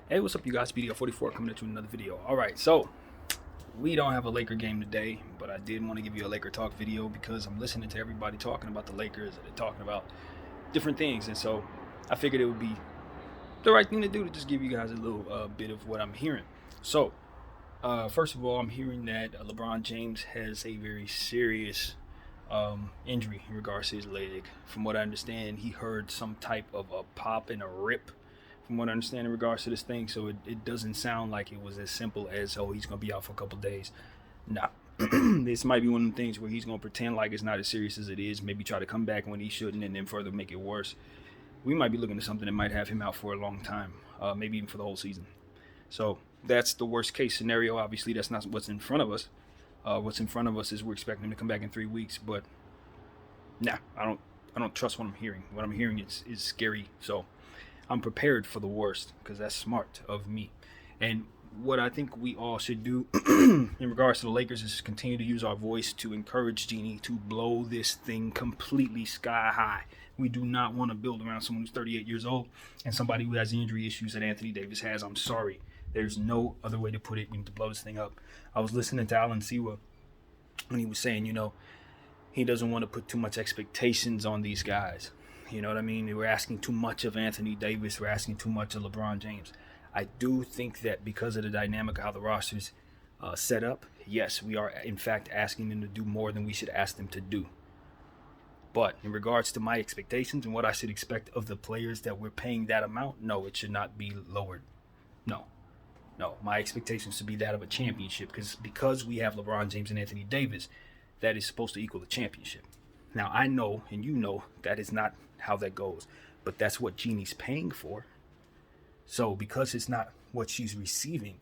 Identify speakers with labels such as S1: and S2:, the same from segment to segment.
S1: Hey, what's up, you guys? BDL44 coming at you with another video. All right, so we don't have a Laker game today, but I did want to give you a Laker talk video because I'm listening to everybody talking about the Lakers and they're talking about different things, and so I figured it would be the right thing to do to just give you guys a little bit of what I'm hearing. So, first of all, I'm hearing that LeBron James has a very serious injury in regards to his leg. From what I understand, he heard some type of a pop and a rip from what I understand in regards to this thing. So it doesn't sound like it was as simple as, oh, he's going to be out for a couple days. Nah. This might be one of the things where he's going to pretend like it's not as serious as it is, maybe try to come back when he shouldn't, and then further make it worse. We might be looking at something that might have him out for a long time, maybe even for the whole season. So that's the worst case scenario. Obviously, that's not what's in front of us. What's in front of us is we're expecting him to come back in 3 weeks, but nah, I don't trust what I'm hearing. What I'm hearing is scary. So I'm prepared for the worst because that's smart of me. And what I think we all should do in regards to the Lakers is continue to use our voice to encourage Genie to blow this thing completely sky high. We do not want to build around someone who's 38 years old and somebody who has the injury issues that Anthony Davis has. I'm sorry. There's no other way to put it. We need to blow this thing up. I was listening to Alan Siwa when he was saying, he doesn't want to put too much expectations on these guys. You know what I mean? We're asking too much of Anthony Davis. We're asking too much of LeBron James. I do think that because of the dynamic of how the roster's set up, yes, we are in fact asking them to do more than we should ask them to do. But in regards to my expectations and what I should expect of the players that we're paying that amount, no, it should not be lowered. No, my expectations should be that of a championship because we have LeBron James and Anthony Davis, that is supposed to equal a championship. Now, I know, and you know, that is not how that goes, but that's what Jeannie's paying for. So because it's not what she's receiving,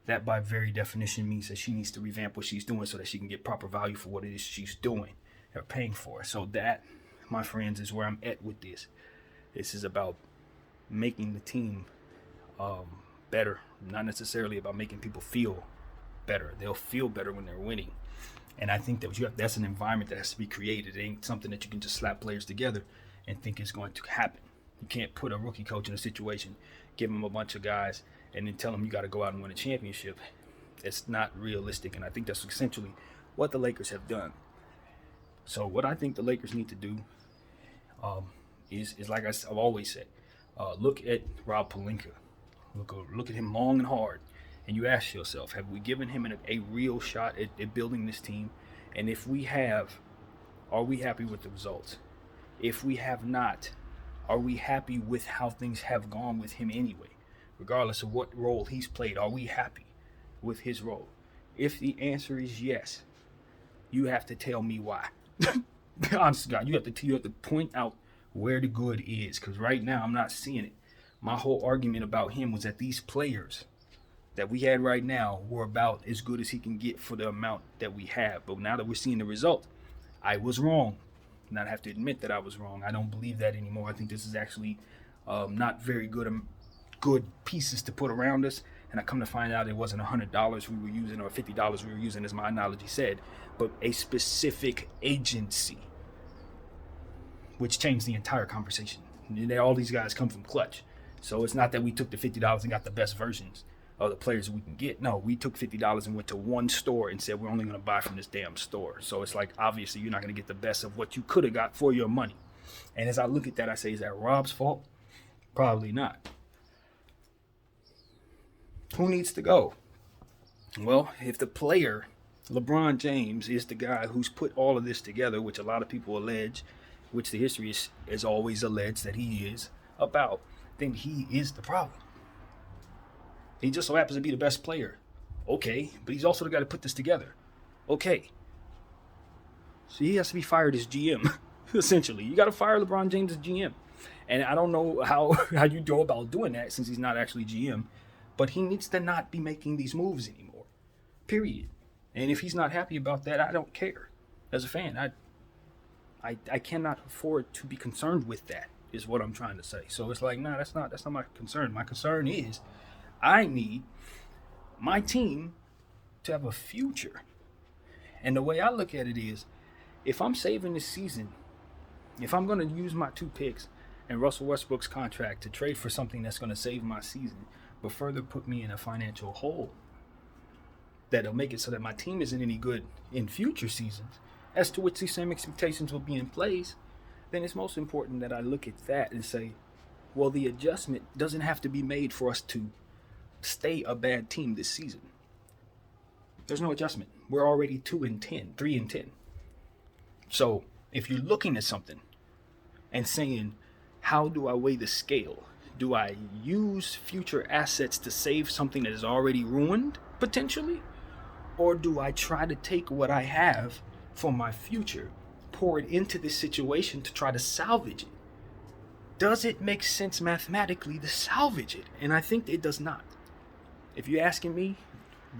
S1: that by very definition means that she needs to revamp what she's doing so that she can get proper value for what it is she's doing or paying for. So that, my friends, is where I'm at with this. This is about making the team better, not necessarily about making people feel better. They'll feel better when they're winning. And I think that that's an environment that has to be created. It ain't something that you can just slap players together and think is going to happen. You can't put a rookie coach in a situation, give him a bunch of guys, and then tell him you got to go out and win a championship. It's not realistic, and I think that's essentially what the Lakers have done. So what I think the Lakers need to do is like I've always said, look at Rob Pelinka. Look at him long and hard, and you ask yourself, have we given him a real shot at building this team? And if we have, are we happy with the results? If we have not, are we happy with how things have gone with him anyway? Regardless of what role he's played, are we happy with his role? If the answer is yes, you have to tell me why. Honest to God, you have to point out where the good is, because right now I'm not seeing it. My whole argument about him was that these players that we had right now were about as good as he can get for the amount that we have. But now that we're seeing the result, I was wrong. And I have to admit that I was wrong. I don't believe that anymore. I think this is actually not very good pieces to put around us. And I come to find out it wasn't $100 we were using or $50 we were using, as my analogy said, but a specific agency, which changed the entire conversation. And all these guys come from Clutch. So it's not that we took the $50 and got the best versions of the players we can get. No, we took $50 and went to one store and said we're only going to buy from this damn store. So it's like, obviously you're not going to get the best of what you could have got for your money. And as I look at that, I say, is that Rob's fault? Probably not. Who needs to go? Well, if the player, LeBron James, is the guy who's put all of this together, which a lot of people allege, which the history is always alleged that he is about, then he is the problem. He just so happens to be the best player. Okay, but he's also the guy to put this together. Okay. So he has to be fired as GM, essentially. You got to fire LeBron James as GM. And I don't know how you go about doing that since he's not actually GM, but he needs to not be making these moves anymore, period. And if he's not happy about that, I don't care. As a fan, I cannot afford to be concerned with that, is what I'm trying to say. So it's like, nah, that's not my concern. My concern is I need my team to have a future. And the way I look at it is, if I'm saving this season, if I'm going to use my 2 picks and Russell Westbrook's contract to trade for something that's going to save my season, but further put me in a financial hole that'll make it so that my team isn't any good in future seasons, as to which these same expectations will be in place, then it's most important that I look at that and say, well, the adjustment doesn't have to be made for us to stay a bad team this season. There's no adjustment. We're already 2-10, 3-10. So if you're looking at something and saying, how do I weigh the scale? Do I use future assets to save something that is already ruined, potentially? Or do I try to take what I have for my future, pour it into this situation to try to salvage it? Does it make sense mathematically to salvage it? And I think it does not. If you're asking me,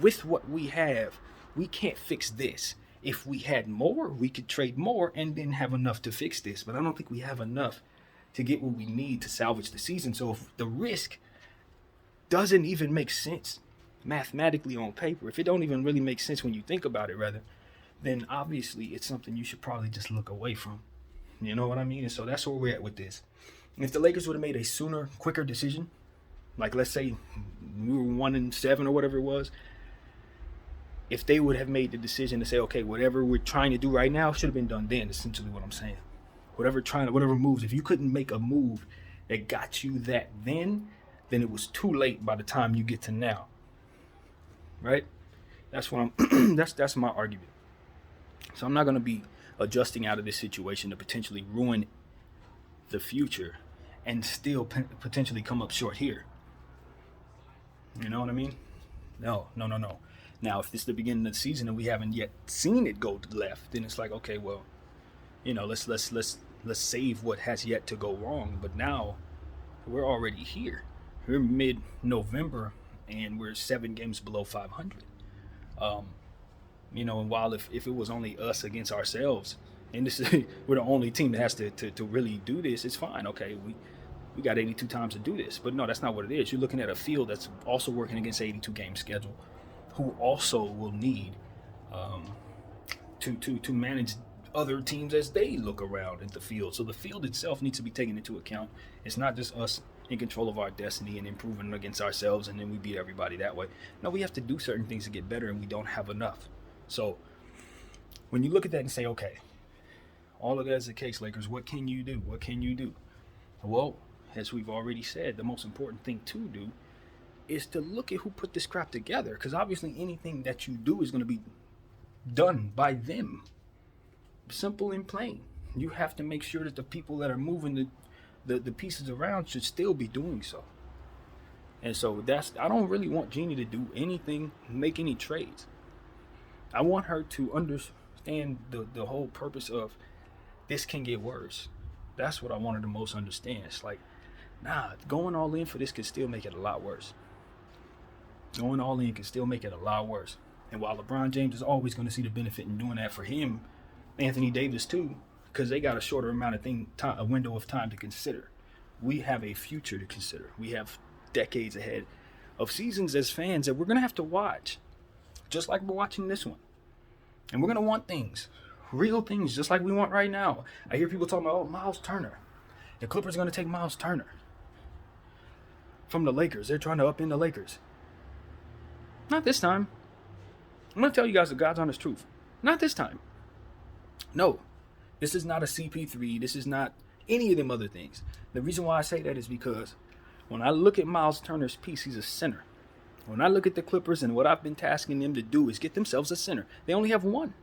S1: with what we have, we can't fix this. If we had more, we could trade more and then have enough to fix this. But I don't think we have enough to get what we need to salvage the season. So if the risk doesn't even make sense mathematically on paper, if it don't even really make sense when you think about it, rather, then obviously it's something you should probably just look away from. You know what I mean? And so that's where we're at with this. If the Lakers would have made a sooner, quicker decision, like let's say we were 1-7 or whatever it was, if they would have made the decision to say, okay, whatever we're trying to do right now should have been done then, essentially what I'm saying. Whatever moves, if you couldn't make a move that got you that then it was too late by the time you get to now. Right? That's what I'm that's my argument. So I'm not going to be adjusting out of this situation to potentially ruin the future and still potentially come up short here. You know what I mean? No. Now, if this is the beginning of the season and we haven't yet seen it go to the left, then it's like, okay, well, let's save what has yet to go wrong. But now we're already here. We're mid-November and we're 7 games below 500. And while if it was only us against ourselves, and this is we're the only team that has to really do this, it's fine. Okay, we got 82 times to do this. But no, that's not what it is. You're looking at a field that's also working against 82 game schedule, who also will need to manage other teams as they look around at the field. So the field itself needs to be taken into account. It's not just us in control of our destiny and improving against ourselves and then we beat everybody that way. No, we have to do certain things to get better and we don't have enough. So when you look at that and say, okay, all of that is the case, Lakers, what can you do? What can you do? Well, as we've already said, the most important thing to do is to look at who put this crap together, because obviously anything that you do is going to be done by them. Simple and plain. You have to make sure that the people that are moving the pieces around should still be doing so. And so I don't really want Jeannie to do anything, make any trades. I want her to understand the whole purpose of this can get worse. That's what I want her to most understand. It's like, nah, going all in for this could still make it a lot worse. Going all in can still make it a lot worse. And while LeBron James is always going to see the benefit in doing that for him, Anthony Davis too, because they got a shorter amount of a window of time to consider. We have a future to consider. We have decades ahead of seasons as fans that we're going to have to watch, just like we're watching this one. And we're going to want things, real things, just like we want right now. I hear people talking about, Miles Turner. The Clippers are going to take Miles Turner from the Lakers. They're trying to upend the Lakers. Not this time. I'm going to tell you guys the God's honest truth. Not this time. No. This is not a CP3. This is not any of them other things. The reason why I say that is because when I look at Miles Turner's piece, he's a center. When I look at the Clippers and what I've been tasking them to do is get themselves a center. They only have one.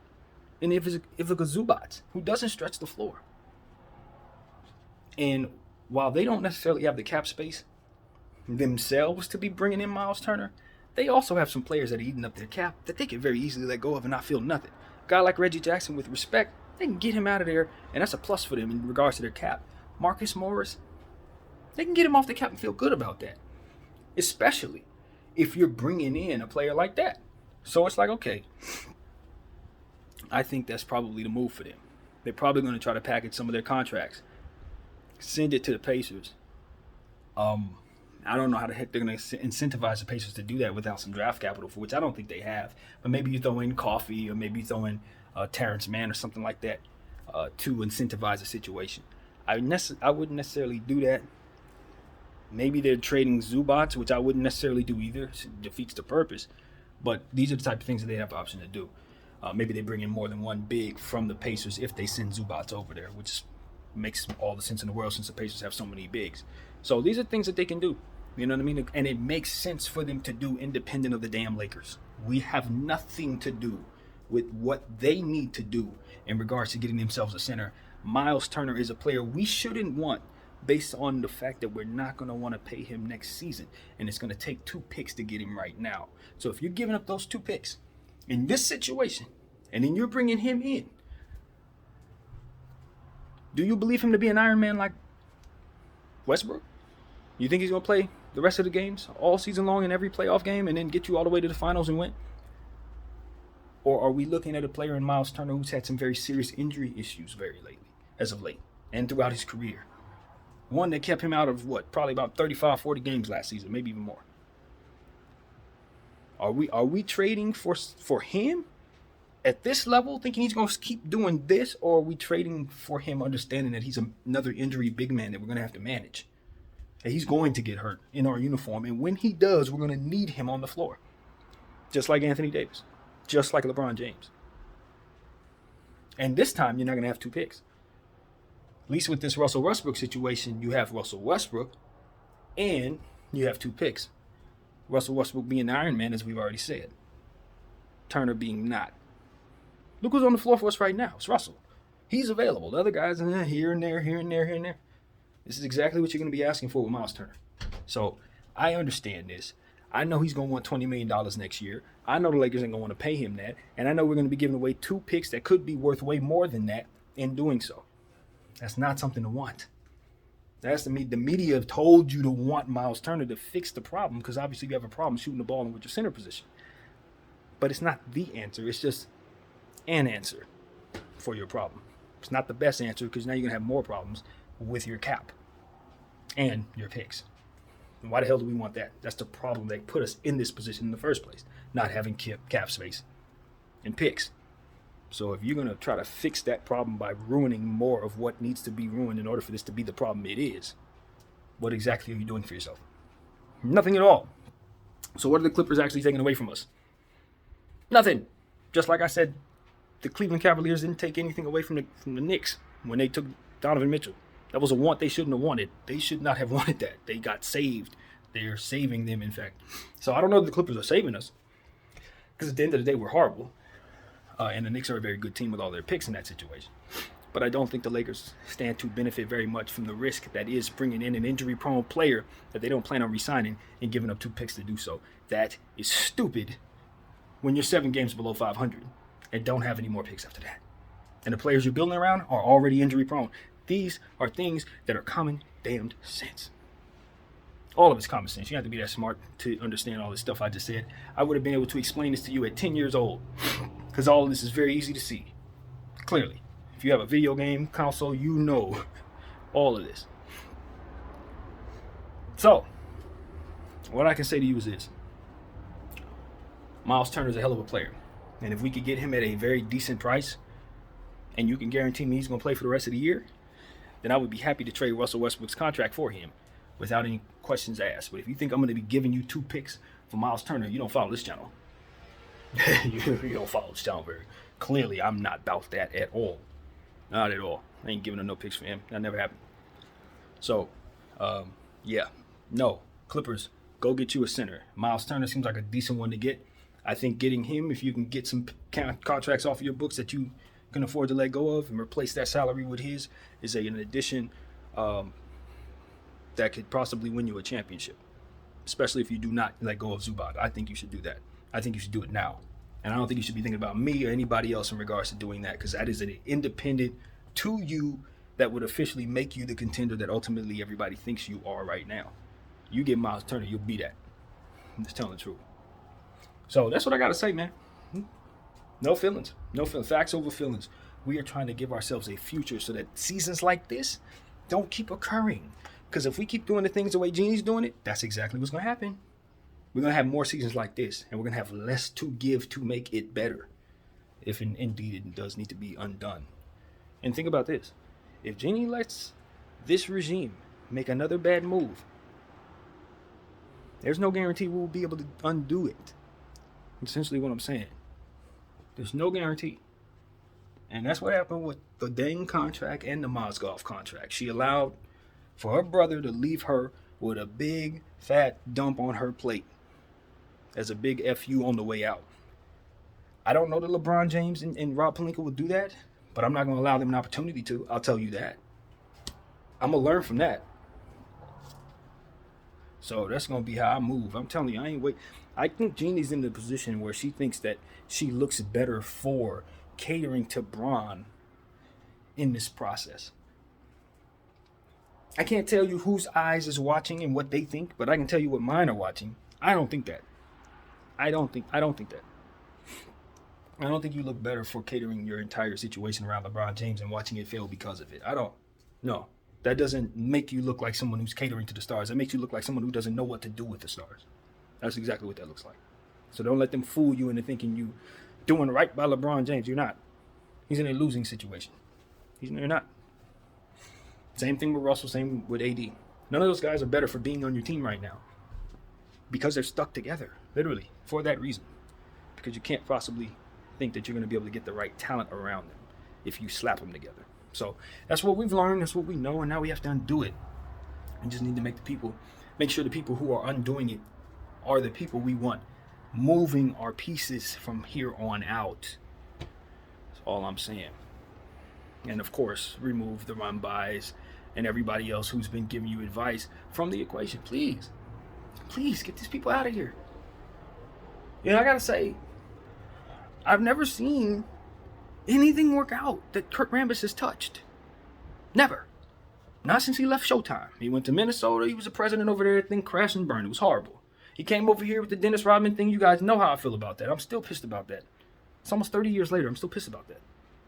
S1: And if it's a Zubac, who doesn't stretch the floor. And while they don't necessarily have the cap space themselves to be bringing in Miles Turner, they also have some players that are eating up their cap that they can very easily let go of and not feel nothing. A guy like Reggie Jackson, with respect, they can get him out of there, and that's a plus for them in regards to their cap. Marcus Morris, they can get him off the cap and feel good about that, especially if you're bringing in a player like that. So it's like, okay, I think that's probably the move for them. They're probably going to try to package some of their contracts, send it to the Pacers. I don't know how the heck they're going to incentivize the Pacers to do that without some draft capital, for which I don't think they have. But maybe you throw in Coffee, or maybe you throw in Terrence Mann or something like that to incentivize the situation. I wouldn't necessarily do that Maybe they're trading Zubats, which I wouldn't necessarily do either. It defeats the purpose. But these are the type of things that they have the option to do. Maybe they bring in more than one big from the Pacers if they send Zubats over there, which makes all the sense in the world since the Pacers have so many bigs. So these are things that they can do. You know what I mean? And it makes sense for them to do independent of the damn Lakers. We have nothing to do with what they need to do in regards to getting themselves a center. Miles Turner is a player we shouldn't want based on the fact that we're not going to want to pay him next season. And it's going to take 2 picks to get him right now. So if you're giving up those 2 picks in this situation, and then you're bringing him in, do you believe him to be an Iron Man like Westbrook? You think he's going to play the rest of the games all season long in every playoff game and then get you all the way to the finals and win? Or are we looking at a player in Miles Turner who's had some very serious injury issues as of late, and throughout his career? One that kept him out of probably about 35, 40 games last season, maybe even more. Are we trading for him at this level, thinking he's going to keep doing this, or are we trading for him understanding that he's another injury big man that we're going to have to manage? That he's going to get hurt in our uniform, and when he does, we're going to need him on the floor. Just like Anthony Davis. Just like LeBron James. And this time, you're not going to have 2 picks. At least with this Russell Westbrook situation, you have Russell Westbrook and you have 2 picks. Russell Westbrook being the Iron Man, as we've already said. Turner being not. Look who's on the floor for us right now. It's Russell. He's available. The other guys are here and there, here and there, here and there. This is exactly what you're going to be asking for with Miles Turner. So I understand this. I know he's going to want $20 million next year. I know the Lakers ain't going to want to pay him that. And I know we're going to be giving away 2 picks that could be worth way more than that in doing so. That's not something to want. The media have told you to want Miles Turner to fix the problem, because obviously you have a problem shooting the ball in with your center position. But it's not the answer. It's just an answer for your problem. It's not the best answer, because now you're going to have more problems with your cap and your picks. And why the hell do we want that? That's the problem that put us in this position in the first place, not having cap space and picks. So if you're going to try to fix that problem by ruining more of what needs to be ruined in order for this to be the problem it is, what exactly are you doing for yourself? Nothing at all. So what are the Clippers actually taking away from us? Nothing. Just like I said, the Cleveland Cavaliers didn't take anything away from the Knicks when they took Donovan Mitchell. That was a want they shouldn't have wanted. They should not have wanted that. They got saved. They're saving them, in fact. So I don't know if the Clippers are saving us, because at the end of the day, we're horrible. And the Knicks are a very good team with all their picks in that situation. But I don't think the Lakers stand to benefit very much from the risk that is bringing in an injury-prone player that they don't plan on re-signing and giving up 2 picks to do so. That is stupid when you're 7 games below 500 and don't have any more picks after that. And the players you're building around are already injury-prone. These are things that are common damned sense. All of it's common sense. You have to be that smart to understand all this stuff I just said. I would have been able to explain this to you at 10 years old, because all of this is very easy to see. Clearly. If you have a video game console, you know all of this. So, what I can say to you is this. Miles Turner is a hell of a player. And if we could get him at a very decent price, and you can guarantee me he's going to play for the rest of the year, then I would be happy to trade Russell Westbrook's contract for him without any questions asked. But if you think I'm going to be giving you 2 picks for Miles Turner, you don't follow this channel. You don't follow this channel very clearly. I'm not about that at all. Not at all. I ain't giving him no picks for him. That never happened. So, yeah. No. Clippers, go get you a center. Miles Turner seems like a decent one to get. I think getting him, if you can get some contracts off of your books that you can afford to let go of and replace that salary with his, is an addition that could possibly win you a championship, especially if you do not let go of Zubac. I think you should do that. I think you should do it now. And I don't think you should be thinking about me or anybody else in regards to doing that, because that is an independent to you that would officially make you the contender that ultimately everybody thinks you are right now. You get Miles Turner, you'll be that. I'm just telling the truth. So that's what I got to say, man. No feelings. No feelings. Facts over feelings. We are trying to give ourselves a future so that seasons like this don't keep occurring. Because if we keep doing the things the way Genie's doing it, that's exactly what's going to happen. We're going to have more seasons like this, and we're going to have less to give to make it better, if indeed it does need to be undone. And think about this. If Genie lets this regime make another bad move, There's no guarantee we'll be able to undo it. Essentially what I'm saying. There's no guarantee. And that's what happened with the Deng contract and the Mozgov contract. She allowed for her brother to leave her with a big fat dump on her plate as a big FU on the way out. I don't know that LeBron James and Rob Pelinka will do that, but I'm not going to allow them an opportunity to. I'll tell you that. I'm going to learn from that. So that's going to be how I move. I'm telling you, I ain't wait. I think Jeannie's in the position where she thinks that she looks better for catering to Bron in this process. I can't tell you whose eyes is watching and what they think, but I can tell you what mine are watching. I don't think that. I don't think that. I don't think you look better for catering your entire situation around LeBron James and watching it fail because of it. I don't. No. That doesn't make you look like someone who's catering to the stars. That makes you look like someone who doesn't know what to do with the stars. That's exactly what that looks like. So don't let them fool you into thinking you doing right by LeBron James. You're not. He's in a losing situation. You're not. Same thing with Russell, same with AD. None of those guys are better for being on your team right now because they're stuck together, literally, for that reason. Because you can't possibly think that you're going to be able to get the right talent around them if you slap them together. So that's what we've learned, that's what we know, and now we have to undo it. We just need to make sure the people who are undoing it are the people we want moving our pieces from here on out. That's all I'm saying. And of course, remove the run bys and everybody else who's been giving you advice from the equation. Please get these people out of here. You know, I gotta say, I've never seen anything work out that Kurt Rambis has touched. Never. Not since he left Showtime. He went to Minnesota. He was the president over there. Everything crashed and burned. It was horrible. He came over here with the Dennis Rodman thing. You guys know how I feel about that. I'm still pissed about that. It's almost 30 years later. I'm still pissed about that.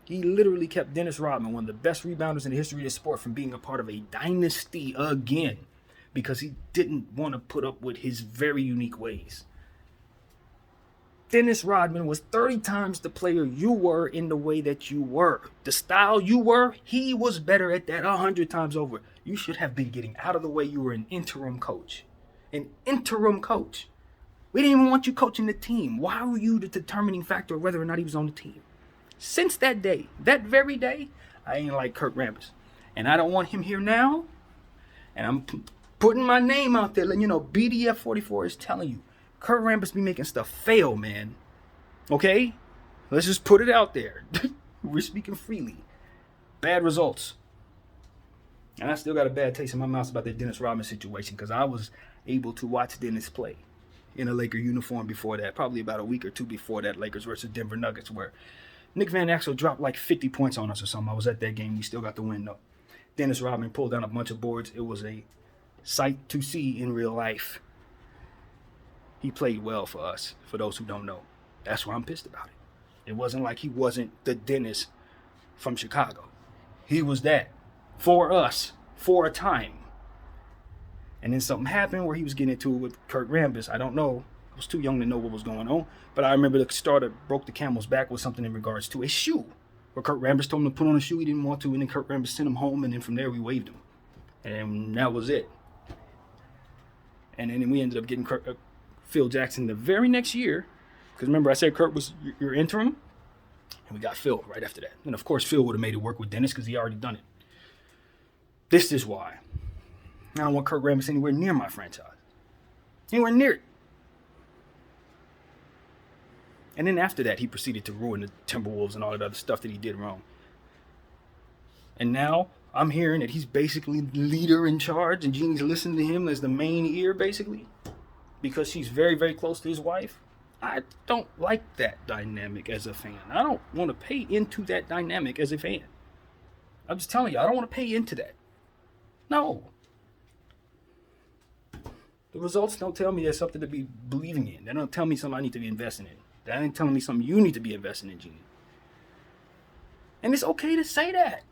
S1: He literally kept Dennis Rodman, one of the best rebounders in the history of the sport, from being a part of a dynasty again because he didn't want to put up with his very unique ways. Dennis Rodman was 30 times the player you were in the way that you were. The style you were, he was better at that 100 times over. You should have been getting out of the way. You were an interim coach. An interim coach. We didn't even want you coaching the team. Why were you the determining factor of whether or not he was on the team? Since that day, that very day, I ain't like Kurt Rambis. And I don't want him here now. And I'm putting my name out there, letting you know, BDF 44 is telling you, Kurt Rambis be making stuff fail, man. Okay? Let's just put it out there. We're speaking freely. Bad results. And I still got a bad taste in my mouth about that Dennis Rodman situation because I was able to watch Dennis play in a Laker uniform before that, probably about a week or two before that, Lakers versus Denver Nuggets, where Nick Van Exel dropped like 50 points on us or something. I was at that game. We still got the win, though. Dennis Rodman pulled down a bunch of boards. It was a sight to see in real life. He played well for us, for those who don't know. That's why I'm pissed about it. It wasn't like he wasn't the Dennis from Chicago. He was that for us, for a time. And then something happened where he was getting into it with Kurt Rambis. I don't know. I was too young to know what was going on. But I remember the starter broke the camel's back with something in regards to a shoe. Where Kurt Rambis told him to put on a shoe he didn't want to. And then Kurt Rambis sent him home. And then from there we waived him. And that was it. And then we ended up getting Phil Jackson the very next year. Because remember I said Kurt was your interim? And we got Phil right after that. And of course Phil would have made it work with Dennis because he already done it. This is why. I don't want Kurt Rambis anywhere near my franchise. Anywhere near it. And then after that, he proceeded to ruin the Timberwolves and all that other stuff that he did wrong. And now I'm hearing that he's basically the leader in charge and Jeannie's listening to him as the main ear, basically, because she's very, very close to his wife. I don't like that dynamic as a fan. I don't want to pay into that dynamic as a fan. I'm just telling you, I don't want to pay into that. No. The results don't tell me there's something to be believing in. They don't tell me something I need to be investing in. That ain't telling me something you need to be investing in, Genie. And it's okay to say that.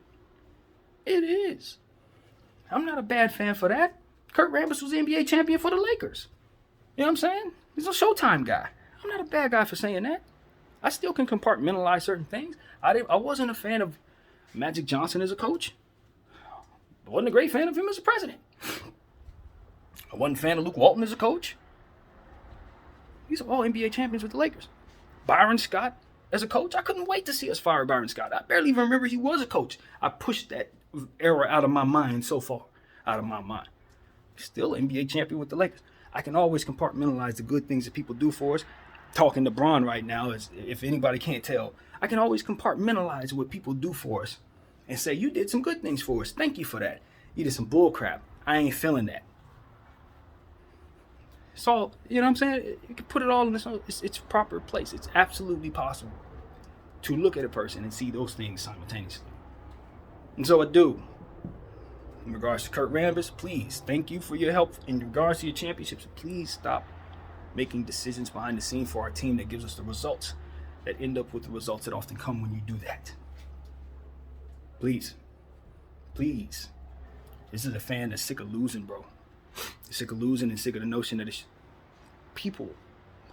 S1: It is. I'm not a bad fan for that. Kurt Rambis was the NBA champion for the Lakers. You know what I'm saying? He's a Showtime guy. I'm not a bad guy for saying that. I still can compartmentalize certain things. I wasn't a fan of Magic Johnson as a coach. I wasn't a great fan of him as a president. I wasn't a fan of Luke Walton as a coach. These are all NBA champions with the Lakers. Byron Scott as a coach. I couldn't wait to see us fire Byron Scott. I barely even remember he was a coach. I pushed that era out of my mind so far. Out of my mind. Still NBA champion with the Lakers. I can always compartmentalize the good things that people do for us. Talking to Bron right now, is if anybody can't tell, I can always compartmentalize what people do for us and say, you did some good things for us. Thank you for that. You did some bull crap. I ain't feeling that. It's all, you know what I'm saying? You can put it all in its proper place. It's absolutely possible to look at a person and see those things simultaneously. And so I do. In regards to Kurt Rambis, please, thank you for your help. In regards to your championships, please stop making decisions behind the scene for our team that gives us the results that end up with the results that often come when you do that. Please. Please. This is a fan that's sick of losing, bro. Sick of losing and sick of the notion that it's people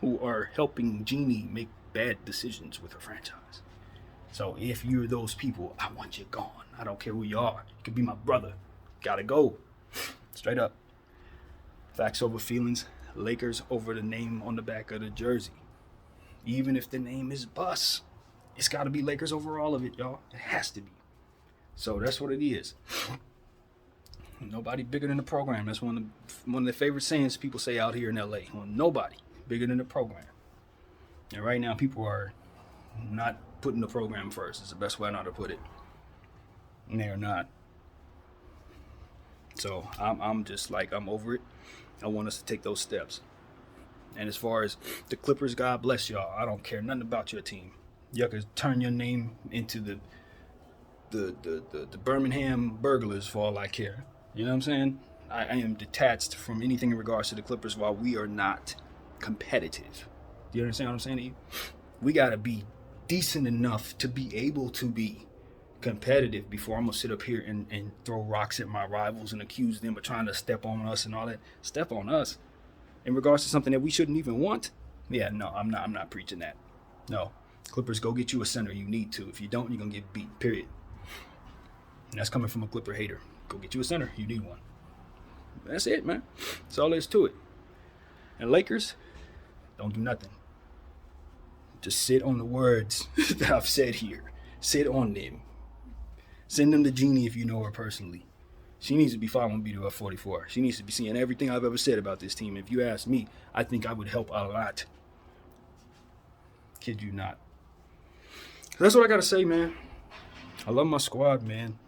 S1: who are helping Jeannie make bad decisions with her franchise. So if you're those people, I want you gone. I don't care who you are. You could be my brother. Gotta go. Straight up. Facts over feelings. Lakers over the name on the back of the jersey. Even if the name is Bus, it's got to be Lakers over all of it, y'all. It has to be. So that's what it is. Nobody bigger than the program. That's one of the favorite sayings people say out here in LA. Well, nobody bigger than the program. And right now, people are not putting the program first. It's the best way I know how to put it. And they are not. So I'm just like, I'm over it. I want us to take those steps. And as far as the Clippers, God bless y'all. I don't care nothing about your team. Y'all could turn your name into the Birmingham Burglars for all I care. You know what I'm saying? I am detached from anything in regards to the Clippers while we are not competitive. Do you understand what I'm saying to you? We got to be decent enough to be able to be competitive before I'm going to sit up here and throw rocks at my rivals and accuse them of trying to step on us and all that. Step on us in regards to something that we shouldn't even want? Yeah, no, I'm not preaching that. No. Clippers, go get you a center. You need to. If you don't, you're going to get beat, period. And that's coming from a Clipper hater. Go get you a center. You need one. That's it, man. That's all there is to it. And Lakers, don't do nothing. Just sit on the words that I've said here. Sit on them. Send them to Jeannie if you know her personally. She needs to be following BWF44. She needs to be seeing everything I've ever said about this team. If you ask me, I think I would help a lot. Kid you not. That's what I got to say, man. I love my squad, man.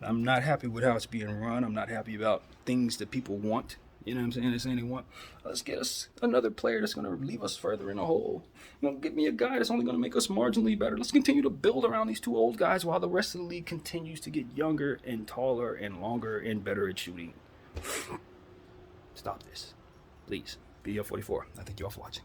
S1: I'm not happy with how it's being run. I'm not happy about things that people want. You know what I'm saying? They're saying they want. Let's get us another player that's going to leave us further in a hole. Get me a guy that's only going to make us marginally better. Let's continue to build around these two old guys while the rest of the league continues to get younger and taller and longer and better at shooting. Stop this. Please. BL44. I thank you all for watching.